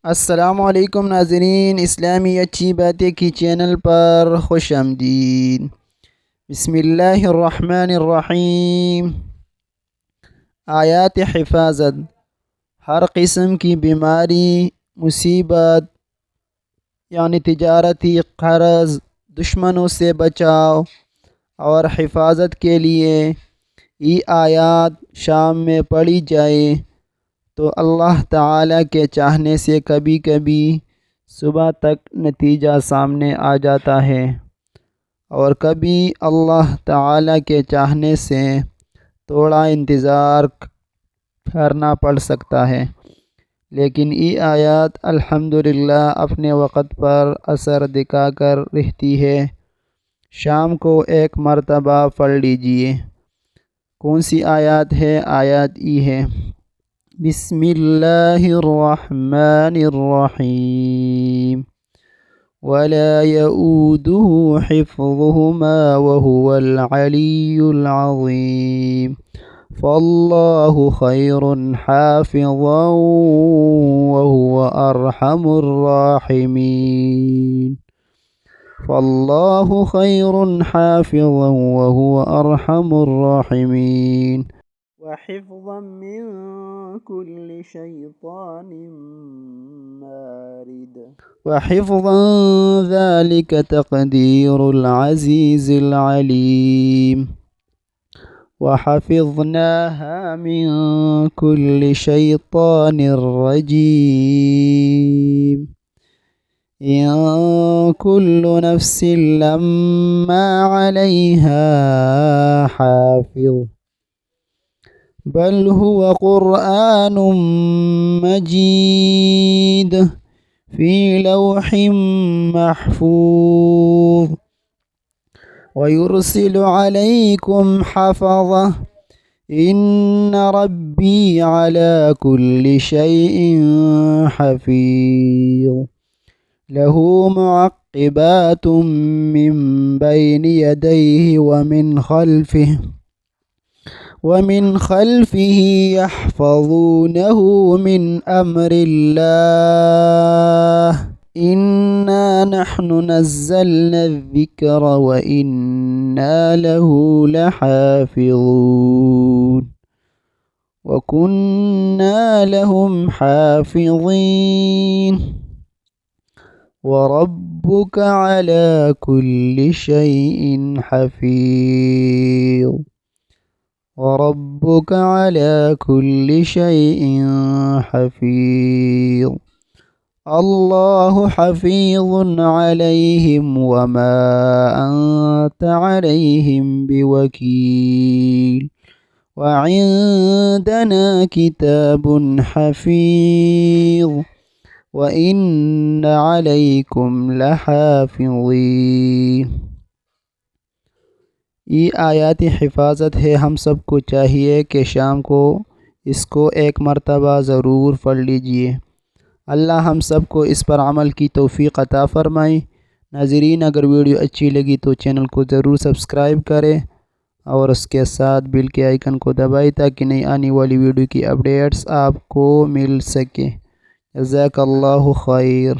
السلام علیکم ناظرین، اسلامی اچھی باتیں کی چینل پر خوش آمدید۔ بسم اللہ الرحمن الرحیم۔ آیات حفاظت: ہر قسم کی بیماری، مصیبت یعنی تجارتی قرض، دشمنوں سے بچاؤ اور حفاظت کے لیے یہ آیات شام میں پڑھی جائے تو اللہ تعالیٰ کے چاہنے سے کبھی کبھی صبح تک نتیجہ سامنے آ جاتا ہے، اور کبھی اللہ تعالیٰ کے چاہنے سے تھوڑا انتظار کرنا پڑ سکتا ہے، لیکن یہ آیات الحمدللہ اپنے وقت پر اثر دکھا کر رہتی ہے۔ شام کو ایک مرتبہ پڑھ لیجئے۔ کون سی آیات ہے؟ آیات یہ ہے: بسم اللہ الرحمن الرحیم ولا يؤوده حفظهما وهو العلی العظیم فاللہ خیر حافظا وهو ارحم الراحمین فاللہ خیر حافظا وهو ارحم الراحمین وحفظا من كل شيطان مارد وحفظا ذلك تقدير العزيز العليم وحفظناها من كل شيطان رجيم إن كل نفس لما عليها حافظ بل هو قرآن مجيد في لوح محفوظ ويرسل عليكم حفظة إن ربي على كل شيء حفيظ له معقبات من بين يديه ومن خلفه يحفظونه من أمر الله إنا نحن نزلنا الذكر وإنا له لحافظون وكنا لهم حافظين وربك على كل شيء حفيظ وربك على كل شيء حفيظ الله حفيظ عليهم وما أنت عليهم بوكيل وعندنا كتاب حفيظ وإن عليكم لحافظين۔ یہ آیات حفاظت ہے۔ ہم سب کو چاہیے کہ شام کو اس کو ایک مرتبہ ضرور پڑھ لیجئے۔ اللہ ہم سب کو اس پر عمل کی توفیق عطا فرمائے۔ ناظرین، اگر ویڈیو اچھی لگی تو چینل کو ضرور سبسکرائب کریں اور اس کے ساتھ بیل کے آئیکن کو دبائیں تاکہ نئی آنے والی ویڈیو کی اپڈیٹس آپ کو مل سکے۔ جزاک اللہ خیر۔